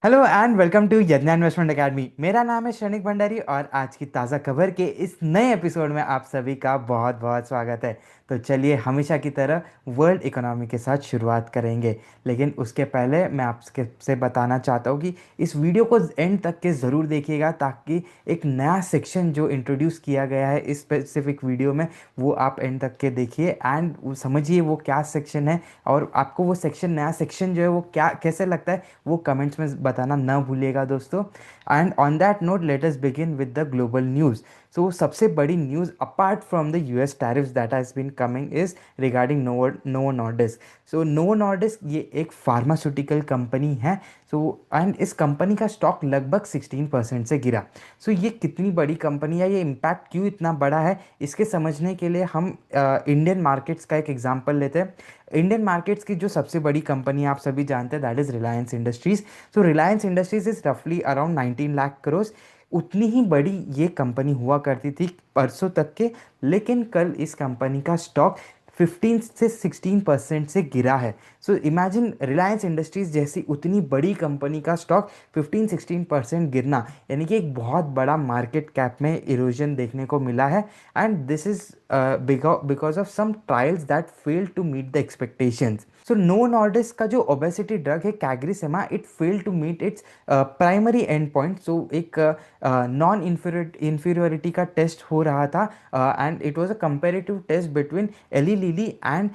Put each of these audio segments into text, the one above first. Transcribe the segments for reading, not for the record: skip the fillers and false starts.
Hello and welcome to Yagna investment academy. मेरा नाम है शनिक भंडारी और आज की ताज़ा खबर के इस नए एपिसोड में आप सभी का बहुत बहुत स्वागत है। तो चलिए हमेशा की तरह वर्ल्ड इकोनॉमी के साथ शुरुआत करेंगे। लेकिन उसके पहले मैं आपके से बताना चाहता हूँ कि इस वीडियो को एंड तक के ज़रूर देखिएगा, ताकि एक नया सेक्शन जो इंट्रोड्यूस किया गया है इस स्पेसिफिक वीडियो में वो आप एंड तक के देखिए एंड समझिए वो क्या सेक्शन है। और आपको वो सेक्शन, नया सेक्शन जो है वो क्या कैसे लगता है वो कमेंट्स में बताना ना भूलिएगा दोस्तों। And on that note let us begin with the global news. So सबसे बड़ी news apart from the US tariffs that has been coming is regarding Novo Nordisk. So Novo Nordisk ये एक फार्मास्यूटिकल कंपनी है। So and इस company का stock लगभग 16% से गिरा। सो ये कितनी बड़ी कंपनी है, ये इम्पैक्ट क्यों इतना बड़ा है, इसके समझने के लिए हम इंडियन मार्केट्स का एक एग्जांपल लेते हैं। इंडियन मार्केट्स की जो सबसे बड़ी कंपनी आप सभी जानते हैं that is Reliance industries. So Reliance industries is रफली अराउंड 19 लाख करोड़। उतनी ही बड़ी ये कंपनी हुआ करती थी परसों तक के। लेकिन कल इस कंपनी का स्टॉक 15 से 16% से गिरा है। सो इमेजिन रिलायंस इंडस्ट्रीज जैसी उतनी बड़ी कंपनी का स्टॉक 15-16% गिरना, यानी कि एक बहुत बड़ा मार्केट कैप में इरोजन देखने को मिला है। And this is because of some trials that fail to meet the expectations. So Novo Nordisk का जो ओबेसिटी ड्रग है CagriSema, it fail to meet its primary end point. So एक non inferiority का test हो रहा था and it was a comparative test between Eli Lilly and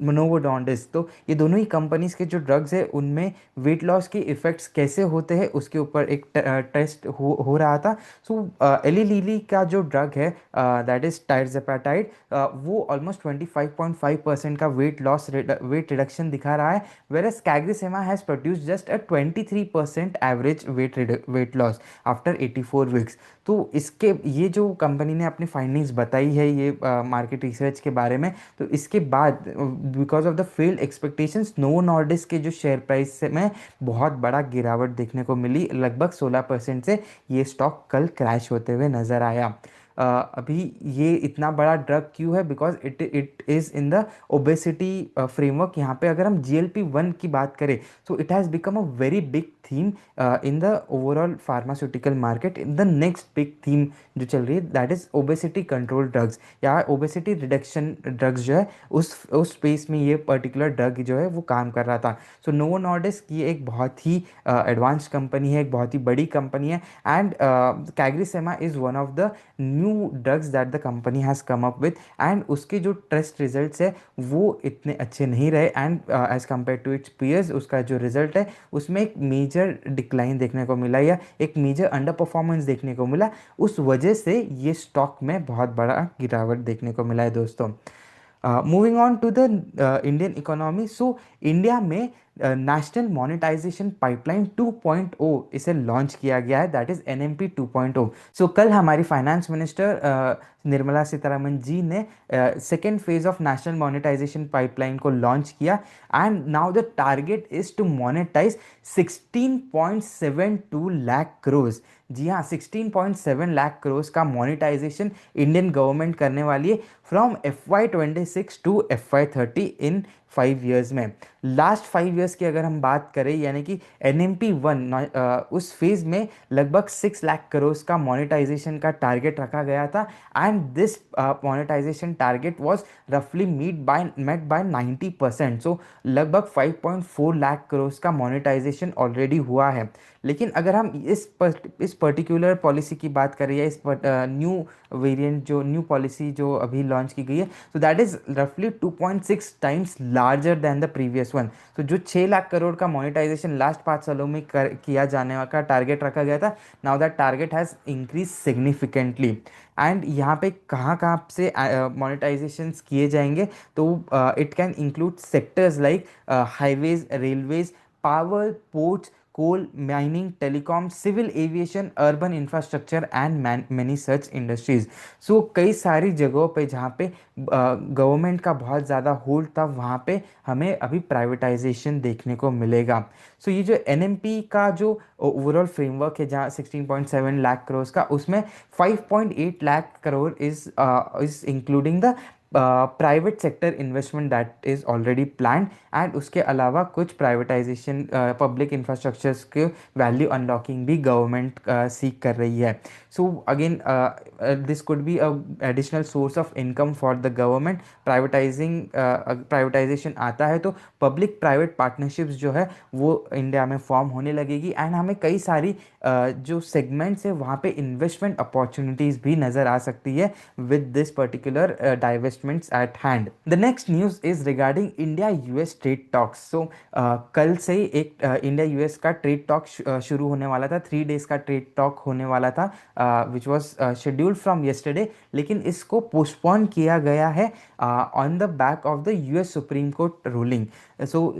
नोवोडोंडिस। तो ये दोनों ही कंपनीज के जो ड्रग्स है उनमें वेट लॉस के इफेक्ट्स कैसे होते हैं उसके ऊपर एक टेस्ट हो रहा था। सो एली लिली का जो ड्रग है दैट इज टायरजेपेटाइड, वो ऑलमोस्ट 25.5% का वेट रिडक्शन दिखा रहा है, whereas CagriSema has produced just a 23% average weight loss after 84 weeks. तो इसके ये जो कंपनी ने अपनी फाइंडिंग्स बताई है ये मार्केट रिसर्च के बारे में, तो इसके बाद because of the failed expectations novo Nordisk के जो शेयर प्राइस में बहुत बड़ा गिरावट देखने को मिली, लगभग 16% से ये स्टॉक कल क्रैश होते हुए नजर आया। अभी ये इतना बड़ा ड्रग क्यों है, because it is in the obesity framework. यहाँ पे अगर हम GLP-1 की बात करें, so it has become a very big theme in the overall pharmaceutical market. In the next big theme जो चल रही है that is obesity control drugs या ओबेसिटी रिडक्शन ड्रग्स जो है उस स्पेस में ये पर्टिकुलर ड्रग जो है वो काम कर रहा था। सो नोवो नॉर्डिस्क ये एक बहुत ही एडवांस कंपनी है, एक बहुत ही बड़ी कंपनी है। And CagriSema is one of the new drugs that the company has come up with. And उसके जो टेस्ट रिजल्ट्स है वो इतने अच्छे नहीं रहे and as compare to its peers उसका जो रिजल्ट है उसमें एक मेजर डिक्लाइन देखने को मिला या एक मेजर अंडर परफॉर्मेंस देखने को मिला। उस वजह से ये स्टॉक में बहुत बड़ा गिरावट देखने को मिला है दोस्तों। Moving on to the Indian economy. So India में नेशनल मोनेटाइजेशन पाइपलाइन 2.0 इसे लॉन्च किया गया है, दैट इज NMP 2.0। सो कल हमारी फाइनेंस मिनिस्टर निर्मला सीतारमन जी ने second phase of national monetisation pipeline को लॉन्च किया। And now the target is to monetise 16.72 lakh crore. जी हाँ, 16.7 लाख करोड़ का मोनेटाइजेशन इंडियन गवर्नमेंट करने वाली है from FY26 to FY30 in 5 years में। लास्ट 5 ईयर्स की अगर हम बात करें, यानी कि NMP 1 उस फेज में लगभग 6 लाख करोड़ का मोनेटाइजेशन का टारगेट रखा गया था। And this monetisation target was रफली मेट बाय 90%। सो लगभग 5.4 लाख करोड़ का मोनेटाइजेशन ऑलरेडी हुआ है। लेकिन अगर हम इस पर्टिकुलर पॉलिसी की बात करें या इस न्यू वेरिएंट जो न्यू पॉलिसी जो अभी लॉन्च की गई है, सो दैट इज रफली 2.6 times larger than the previous one. तो जो 6 लाख करोड़ का मोनेटाइजेशन लास्ट 5 सालों में किया जाने का टारगेट रखा गया था, now that target has increase significantly. And यहाँ पे कहाँ कहाँ से मोनेटाइजेशंस किए जाएंगे, तो it can include sectors like highways, railways, power, ports, coal mining, telecom, civil aviation, urban infrastructure and many such industries. So कई सारी जगहों पे जहाँ पे गवर्नमेंट का बहुत ज़्यादा होल्ड था वहाँ पे हमें अभी प्राइवेटाइजेशन देखने को मिलेगा। सो ये जो NMP का जो ओवरऑल फ्रेमवर्क है जहाँ 16.7 लाख करोड़ का, उसमें 5.8 lakh crore is including the private sector investment that is already planned, and उसके अलावा कुछ प्राइवेटाइजेशन पब्लिक इंफ्रास्ट्रक्चर्स के वैल्यू अनलॉकिंग भी गवर्नमेंट सीख कर रही है. So again this could be a additional source of income for the government. Privatisation आता है तो पब्लिक प्राइवेट पार्टनरशिप्स जो है वो इंडिया में फॉर्म होने लगेगी, एंड हमें कई सारी जो सेगमेंट्स है वहाँ पे इन्वेस्टमेंट अपॉर्चुनिटीज़ भी नज़र आ सकती है with this particular divestments at hand. The next news is regarding India US trade talks. So कल से ही एक इंडिया यूएस का ट्रेड टॉक शुरू होने वाला था. 3 days का ट्रेड टॉक होने वाला था which was scheduled from yesterday, लेकिन इसको पोस्टपोन किया गया है on the back of the US Supreme Court ruling. So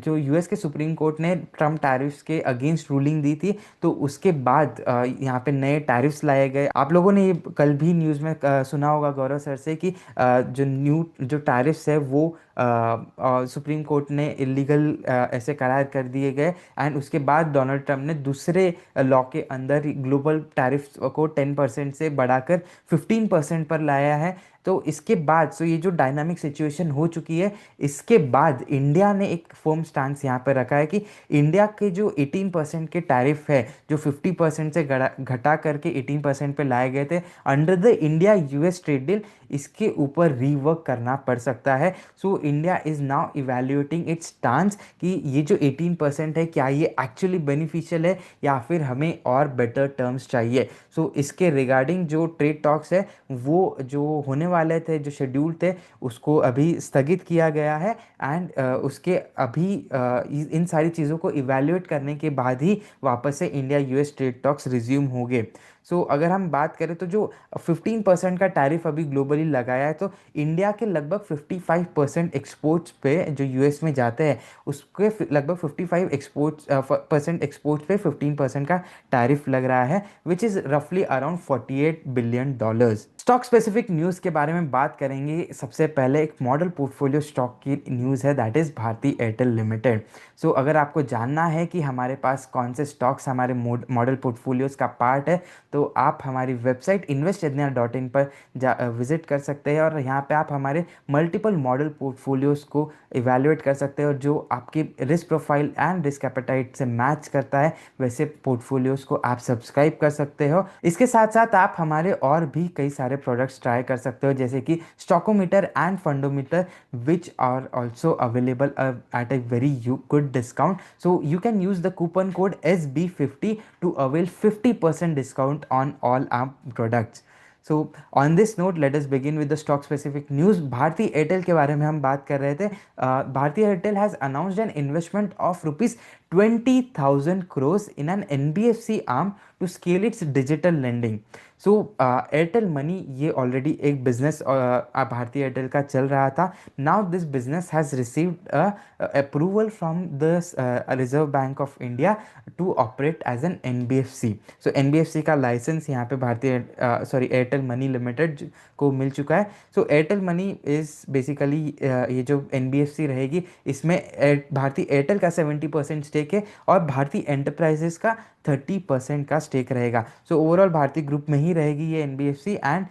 जो यूएस के सुप्रीम कोर्ट ने ट्रम्प टैरिफ्स के अगेंस्ट रूलिंग दी थी, तो उसके बाद यहाँ पे नए टैरिफ्स लाए गए. आप लोगों ने ये कल भी न्यूज़ में सुना होगा गौरव सर से कि जो टैरिफ्स है वो सुप्रीम कोर्ट ने इलीगल ऐसे करार कर दिए गए, एंड उसके बाद डोनाल्ड ट्रम्प ने दूसरे लॉ के अंदर ग्लोबल टैरिफ्स को 10% से बढ़ाकर 15% पर लाया है. तो इसके बाद ये जो डायनामिक सिचुएशन हो चुकी है, इसके बाद इंडिया ने एक फर्म स्टांस यहाँ पर रखा है कि इंडिया के जो 18% के टैरिफ है, जो 50% से घटा करके 18% पे लाए गए थे under the India US trade deal, इसके ऊपर रीवर्क करना पड़ सकता है. So India is now evaluating it's stance कि ये जो 18% है क्या ये एक्चुअली बेनिफिशियल है या फिर हमें और बेटर टर्म्स चाहिए. सो इसके रिगार्डिंग जो ट्रेड टॉक्स है वो जो होने वाले थे, जो शेड्यूल थे, उसको अभी स्थगित किया गया है, एंड उसके अभी इन सारी चीज़ों को इवेल्युएट करने के बाद ही वापस से India US trade talks resume होंगे. सो अगर हम बात करें तो जो 15% का टैरिफ अभी ग्लोबली लगाया है, तो इंडिया के लगभग 55% एक्सपोर्ट्स पे जो यूएस में जाते हैं उसके लगभग 55 परसेंट एक्सपोर्ट्स पे 15% का टैरिफ लग रहा है, विच इज़ रफली around $48 billion. Stock specific news के बारे में बात करेंगे. सबसे पहले एक मॉडल पोर्टफोलियो स्टॉक की न्यूज़ है, that is Bharti Airtel limited. So अगर आपको जानना है कि हमारे पास कौन से स्टॉक्स हमारे मॉडल पोर्टफोलियोज़ का पार्ट है, तो आप हमारी वेबसाइट investednya.in पर विज़िट कर सकते हैं, और यहाँ पे आप हमारे मल्टीपल मॉडल पोर्टफोलियोज़ को इवेलुएट कर सकते हैं, और जो आपकी risk profile and risk appetite से मैच करता है वैसे पोर्टफोलियोज़ को आप सब्सक्राइब कर सकते हो. इसके साथ साथ आप हमारे और भी कई सारे प्रोडक्ट्स ट्राई कर सकते हो, जैसे कि stockometer and fundometer, which are also available at a very good discount. So you can use the coupon code SB50 to avail 50% discount on all our products. So on this note, let us begin with the stock specific news. Bharti Airtel के बारे में हम बात कर रहे थे. Bharti Airtel has announced an investment of rupees 20,000 crores in an NBFC arm to scale its digital lending. So Airtel money ये already एक बिजनेस भारतीय एयरटेल का चल रहा था. Now this business has received approval from the Reserve Bank of India to operate as an NBFC. So NBFC का licence यहाँ पे Airtel money limited को मिल चुका है. So Airtel money is basically ये जो एनबीएफसी रहेगी, इसमें भारतीय एयरटेल का 70% स्टेक है और भारतीय एंटरप्राइजेस का 30% का स्टेक रहेगा. सो ओवरऑल भारतीय ग्रुप में ही रहेगी ये एनबीएफसी. एंड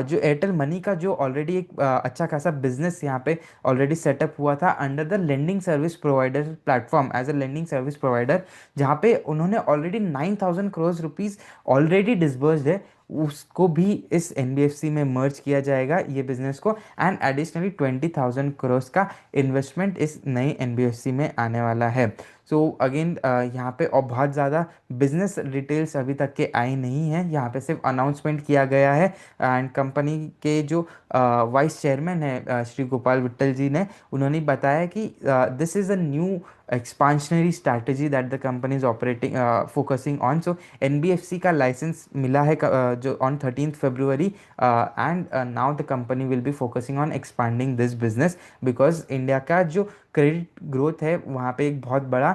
जो एयरटेल मनी का जो ऑलरेडी एक अच्छा खासा बिजनेस यहाँ पे ऑलरेडी सेटअप हुआ था under the lending service provider platform as a lending service provider, जहाँ पे उन्होंने already 9,000 crore rupees already disbursed है, उसको भी इस एनबीएफसी में मर्ज किया जाएगा ये बिजनेस को. एंड एडिशनली 20,000 करोड़ का इन्वेस्टमेंट इस नई एनबीएफसी में आने वाला है. सो अगेन यहाँ पे और बहुत ज़्यादा बिजनेस डिटेल्स अभी तक के आई नहीं है, यहाँ पे सिर्फ अनाउंसमेंट किया गया है. एंड कंपनी के जो वाइस चेयरमैन है श्री गोपाल विट्टल जी ने, उन्होंने बताया कि this is a new expansionary strategy that the company is operating focusing on. So NBFC का लाइसेंस मिला है जो on 13th February, and now the company will be focusing on expanding this business because India का जो credit growth है वहाँ पे एक बहुत बड़ा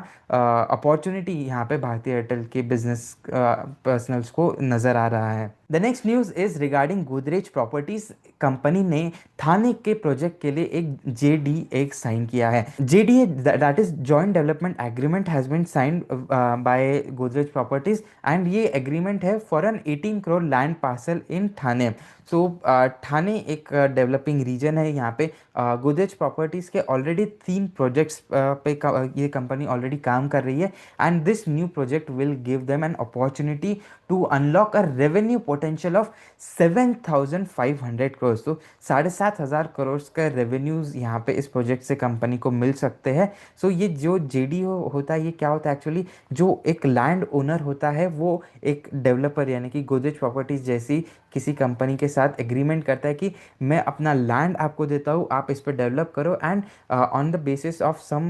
अपॉर्चुनिटी यहाँ पे भारतीय एयरटेल के बिजनेस पर्सनल्स को नज़र आ रहा है. The next news is regarding Godrej properties. Company ने थाने के प्रोजेक्ट के लिए एक जेडी एक साइन किया है। JD that is joint development agreement has been signed by Godrej properties, and ये एग्रीमेंट है for an 18 crore land parcel in Thane. So Thane एक डेवलपिंग रीजन है। यहाँ पे गोदरेज प्रॉपर्टीज़ के ऑलरेडी 3 प्रोजेक्ट्स पे ये कंपनी ऑलरेडी काम कर रही है, and this new project will give them an opportunity to unlock a revenue potential of 7,500 crore. तो 7,500 करोड़ का रेवेन्यूज यहाँ पे इस प्रोजेक्ट से कंपनी को मिल सकते हैं। सो ये जो जेडी होता है, ये क्या होता है एक्चुअली, जो एक लैंड ओनर होता है वो एक डेवलपर यानी कि गोदरेज प्रॉपर्टीज जैसी किसी कंपनी के साथ एग्रीमेंट करता है कि मैं अपना लैंड आपको देता हूँ, आप इस पर डेवलप करो, and on the basis of some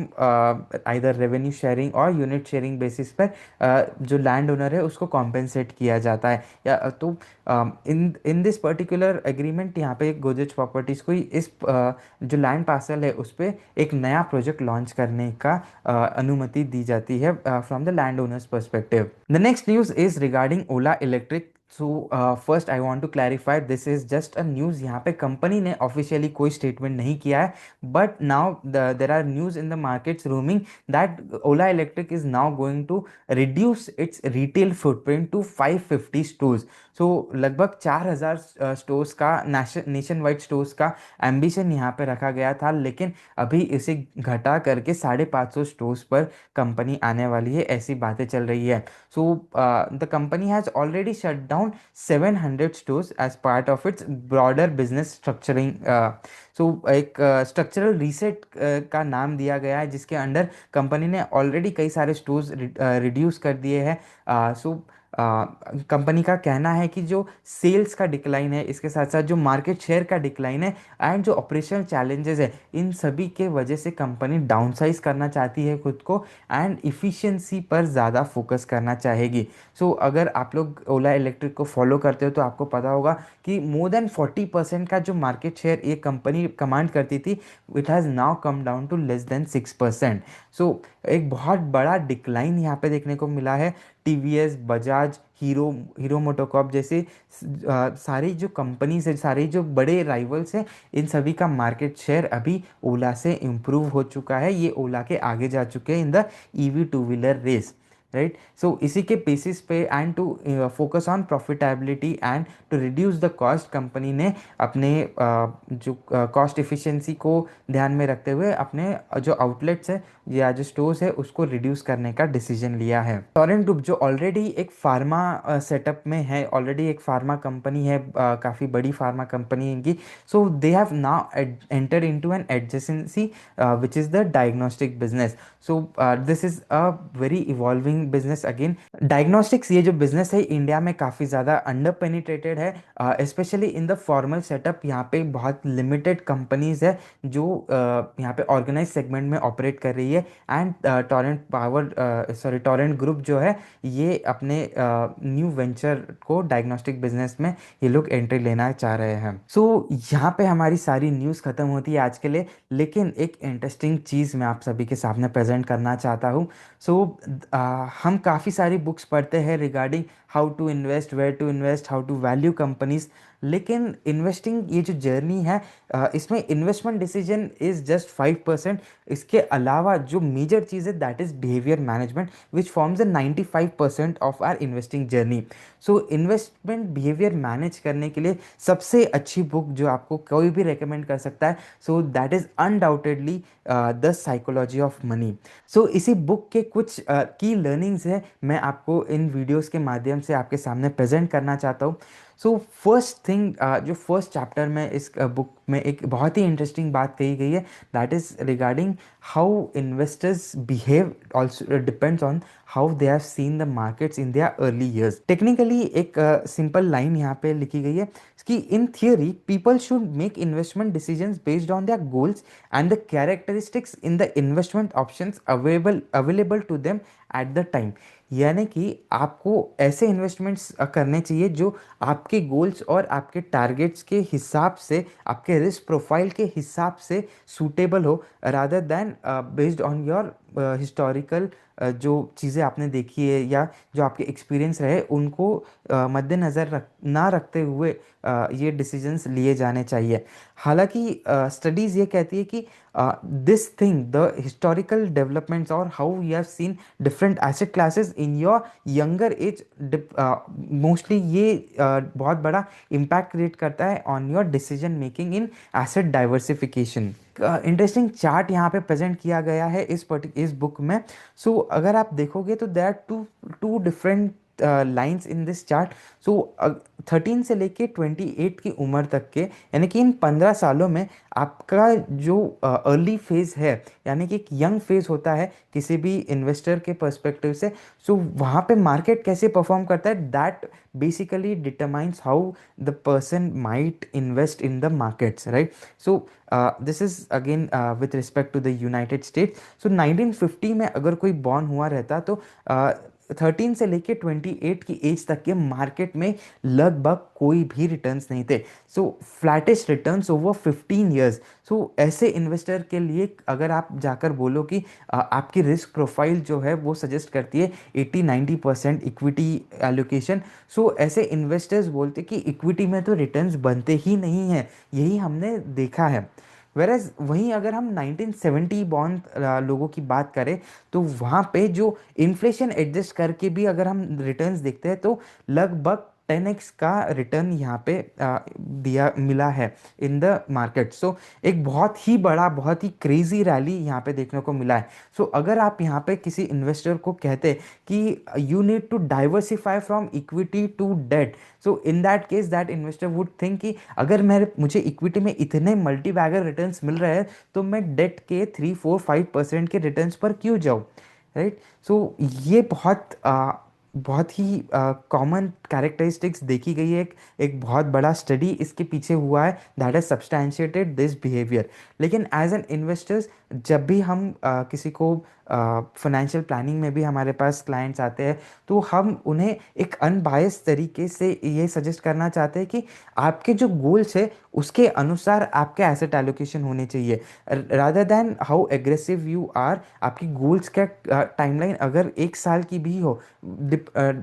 either revenue sharing और यूनिट शेयरिंग बेसिस पर जो लैंड ओनर है उसको कॉम्पेंसेट किया जाता है। या तो इन इन दिस पर्टिकुलर एग्रीमेंट यहाँ पे गोदरेज प्रॉपर्टीज़ को इस जो लैंड पार्सल है उस पर एक नया प्रोजेक्ट लॉन्च करने का अनुमति दी जाती है from the land owners perspective. The next news is regarding Ola electric. So first I want to clarify, this is just a news. यहाँ पे कंपनी ने ऑफिशियली कोई स्टेटमेंट नहीं किया है, but now there are news in the markets roaming that Ola Electric is now going to reduce its retail footprint to 550 stores. So लगभग 4,000 stores का nationwide stores का एम्बिशन यहाँ पे रखा गया था, लेकिन अभी इसे घटा करके 550 स्टोर्स पर कंपनी आने वाली है, ऐसी बातें चल रही है। So the company has already shut down 700 stores as part of its broader business structuring. So एक स्ट्रक्चरल रीसेट का नाम दिया गया है, जिसके अंडर कंपनी ने ऑलरेडी कई सारे स्टोर्स रिड्यूस कर दिए हैं। सो कंपनी का कहना है कि जो सेल्स का डिक्लाइन है, इसके साथ साथ जो मार्केट शेयर का डिक्लाइन है, एंड जो ऑपरेशनल चैलेंजेस है, इन सभी के वजह से कंपनी डाउनसाइज करना चाहती है खुद को, एंड इफ़िशियंसी पर ज़्यादा फोकस करना चाहेगी। सो अगर आप लोग ओला इलेक्ट्रिक को फॉलो करते हो तो आपको पता होगा कि मोर देन 40% का जो मार्केट शेयर ये कंपनी कमांड करती थी, it has now come down to less than 6%। So एक बहुत बड़ा डिक्लाइन यहाँ पे देखने को मिला है। टीवीएस, बजाज, हीरो मोटोकॉर्प जैसे सारी जो कंपनीज है, सारे जो बड़े राइवल्स हैं, इन सभी का मार्केट शेयर अभी ओला से इम्प्रूव हो चुका है। ये ओला के आगे जा चुके हैं in the EV two wheeler race, right. So इसी के बेसिस पे and to focus on profitability and to reduce the cost, company ने अपने जो कॉस्ट इफिशिएंसी को ध्यान में रखते हुए अपने जो आउटलेट्स है या जो स्टोर्स है उसको रिड्यूस करने का डिसीजन लिया है। टोरेंट ग्रुप जो ऑलरेडी एक फार्मा सेटअप में है, ऑलरेडी एक फार्मा कंपनी है, काफ़ी बड़ी फार्मा कंपनी है इनकी। So they have now enter into an adjacency which is the diagnostic business. So this is a very evolving business again. Diagnostics ये जो बिजनेस है इंडिया में काफ़ी ज़्यादा अंडर पेनिट्रेटेड है, specially in the formal setup. यहाँ पे बहुत लिमिटेड कंपनीज है जो यहाँ पे ऑर्गेनाइज सेगमेंट में ऑपरेट कर रही है, एंड टोरेंट ग्रुप जो है ये अपने न्यू वेंचर को डायग्नोस्टिक बिजनेस में ये लोग एंट्री लेना चाह रहे हैं। सो यहाँ पे हमारी सारी न्यूज़ ख़त्म होती है आज के लिए, लेकिन एक इंटरेस्टिंग चीज़ मैं आप सभी के सामने प्रेजेंट करना चाहता हूँ। सो हम काफ़ी सारी बुक्स पढ़ते हैं regarding how to invest, where to invest, how to value companies, लेकिन इन्वेस्टिंग ये जो जर्नी है इसमें इन्वेस्टमेंट डिसीजन इज़ जस्ट 5%। इसके अलावा जो मेजर चीज़ है that is behaviour management which forms the 95% of our investing journey. So investment behaviour manage करने के लिए सबसे अच्छी बुक जो आपको कोई भी रेकमेंड कर सकता है, so that is undoubtedly the psychology of money. So इसी बुक के कुछ की लर्निंग्स हैं, मैं आपको इन वीडियोस के माध्यम से आपके सामने प्रेजेंट करना चाहता हूँ। सो फर्स्ट थिंग, जो फर्स्ट चैप्टर में इस बुक में एक बहुत ही इंटरेस्टिंग बात कही गई है, that is regarding how investors behave also depends on how they have seen the markets in their early years. Technically एक सिंपल लाइन यहाँ पे लिखी गई है कि in theory people should make investment decisions based on their goals and the characteristics in the investment options available to them at the time. यानी कि आपको ऐसे इन्वेस्टमेंट्स करने चाहिए जो आपके गोल्स और आपके टारगेट्स के हिसाब से, आपके रिस्क प्रोफाइल के हिसाब से सूटेबल हो, rather than based on your historical जो चीज़ें आपने देखी है या जो आपके एक्सपीरियंस रहे उनको मद्देनज़र ना रखते हुए ये डिसीजंस लिए जाने चाहिए। हालांकि स्टडीज़ ये कहती है कि this thing the historical developments और how you have seen different asset classes in your younger age mostly ये बहुत बड़ा इम्पैक्ट क्रिएट करता है on your decision making in asset diversification. Interesting chart यहाँ पे प्रेजेंट किया गया है इस बुक में। सो अगर आप देखोगे तो there are two two different lines in this chart. So 13 से लेके 28 की उम्र तक के, यानी कि इन 15 सालों में आपका जो अर्ली फेज है, यानी कि एक यंग फेज होता है किसी भी इन्वेस्टर के पर्सपेक्टिव से। सो वहाँ पे मार्केट कैसे परफॉर्म करता है, that basically determines how the person might invest in the markets, right. So this is again with respect to the United States. So 1950 में अगर कोई बॉर्न हुआ रहता तो 13 से लेके 28 की एज तक के मार्केट में लगभग कोई भी रिटर्न्स नहीं थे। सो फ्लैटिश रिटर्न्स ओवर 15 ईयर्स। सो ऐसे इन्वेस्टर के लिए अगर आप जाकर बोलो कि आपकी रिस्क प्रोफाइल जो है वो सजेस्ट करती है 80-90% इक्विटी एलोकेशन, सो ऐसे इन्वेस्टर्स बोलते कि इक्विटी में तो रिटर्न्स बनते ही नहीं हैं, यही हमने देखा है। वेरएज वहीं अगर हम 1970 बॉर्न लोगों की बात करें तो वहाँ पे जो इन्फ्लेशन एडजस्ट करके भी अगर हम रिटर्न्स देखते हैं तो लगभग 10x का रिटर्न यहाँ पे दिया मिला है इन द मार्केट। सो एक बहुत ही बड़ा, बहुत ही क्रेजी रैली यहाँ पे देखने को मिला है। सो अगर आप यहाँ पे किसी इन्वेस्टर को कहते कि you need to diversify from equity to debt, so in that case that investor would think कि अगर मुझे इक्विटी में इतने मल्टी बैगर रिटर्न्स मिल रहे हैं तो मैं डेट के 3-4-5% के रिटर्न्स पर क्यों जाऊँ, राइट। सो ये बहुत ही कॉमन कैरेक्टरिस्टिक्स देखी गई है। एक बहुत बड़ा स्टडी इसके पीछे हुआ है दैट हैज सब्सटैंशिएटेड दिस बिहेवियर। लेकिन एज एन इन्वेस्टर्स जब भी हम किसी को फाइनेंशियल प्लानिंग में भी हमारे पास क्लाइंट्स आते हैं तो हम उन्हें एक अनबायस्ड तरीके से ये सजेस्ट करना चाहते हैं कि आपके जो गोल्स है उसके अनुसार आपके एसेट एलोकेशन होने चाहिए, rather than how aggressive you are. आपकी गोल्स का टाइमलाइन अगर 1 साल की भी हो,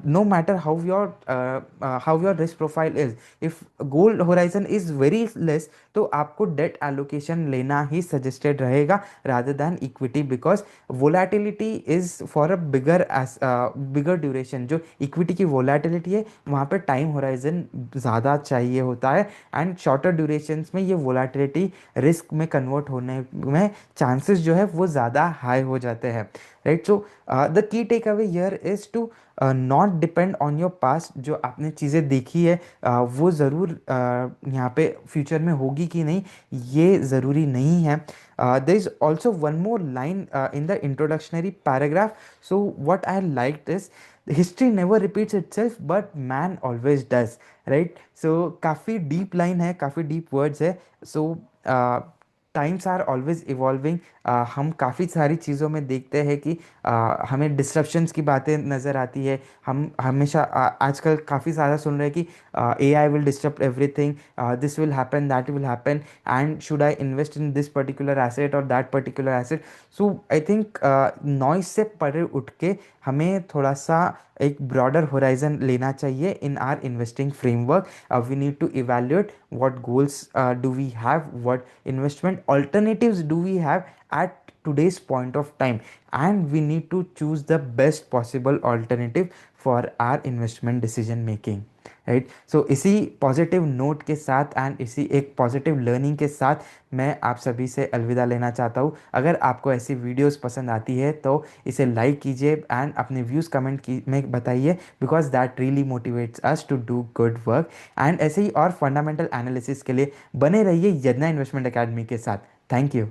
no matter how your risk profile is, if goal horizon is very less तो आपको डेट एलोकेशन लेना ही सजेस्टेड रहेगा rather than equity, because volatility is for a bigger duration. जो इक्विटी की वोलेटिलिटी है वहाँ पे टाइम होराइजन ज़्यादा चाहिए होता है एंड शॉर्टर ड्यूरेशंस में ये वोलेटिलिटी रिस्क में कन्वर्ट होने में चांसेस जो है वो ज़्यादा हाई हो जाते हैं, right. So the key takeaway here is to not depend on your past. जो आपने चीज़ें देखी है वो ज़रूर यहाँ पे फ्यूचर में होगी कि नहीं ये ज़रूरी नहीं है। There is also one more line in the introductory paragraph. So what I liked is history never repeats itself but man always does, right. So काफ़ी डीप लाइन है, काफ़ी डीप वर्ड्स है। So times are always evolving. हम काफ़ी सारी चीज़ों में देखते हैं कि हमें डिस्ट्रप्शंस की बातें नज़र आती है। हम हमेशा आजकल काफ़ी ज़्यादा सुन रहे हैं कि AI will disturb everything, this will happen, that will happen, and should I invest in this particular asset और that particular asset. So I think noise से परे उठ के हमें थोड़ा सा एक ब्रॉडर होराइजन लेना चाहिए इन are investing framework. We need to evaluate what goals do we have, what investment alternatives do we have at today's point of time, and we need to choose the best possible alternative for our investment decision making, right. So इसी positive note के साथ and इसी एक positive learning के साथ मैं आप सभी से अलविदा लेना चाहता हूँ। अगर आपको ऐसी वीडियोस पसंद आती है तो इसे लाइक कीजिए एंड अपने व्यूज़ कमेंट की में बताइए, because that really motivates us to do good work. And ऐसे ही और फंडामेंटल एनालिसिस के लिए बने रहिए यदना इन्वेस्टमेंट अकेडमी के साथ। Thank you.